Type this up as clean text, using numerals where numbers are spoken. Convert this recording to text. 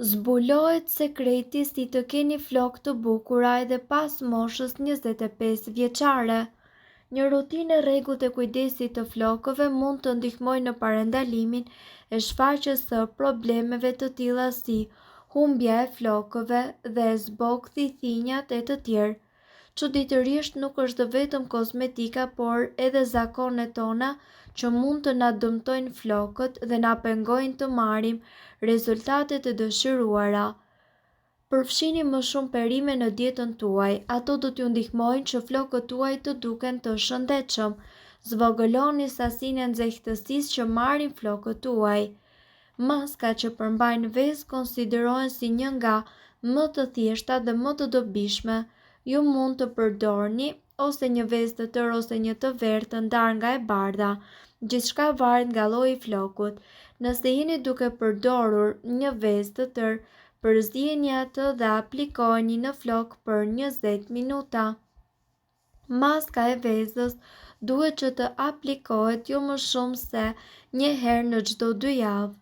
Zbulohet sekreti si të keni flokë të bukura edhe pas moshës 25 vjeçare. Një rutinë e rregullt e kujdesit të flokëve mund të ndihmojë në parandalimin e shfaqjes së problemeve të tilla si humbja e flokëve dhe zbogthi, thinjat e të tjerë. Çuditërisht nuk është vetëm kozmetika, por edhe zakonet tona që mund të na dëmtojnë flokët dhe na pengojnë të marrim rezultate të dëshiruara. Përfshini më shumë perime në dietën tuaj, ato do t'ju ndihmojnë që flokët tuaj të duken të shëndetshëm. Zvogëloni sasinë e nxehtësisë që marrin flokët tuaj. Maska që përmbajnë vezë konsiderohen si një nga më të thjeshta dhe më të dobishme. Ju mund të përdorni ose një vezë të tërë ose një të verë të ndarë nga e bardha. Gjithçka varet nga lloji i flokut. Nëse jeni duke përdorur një vezë të tërë, përzieni atë dhe aplikojeni në flok për 20 minuta. Maska e vezës duhet që të aplikohet jo më shumë se një herë në çdo 2 javë.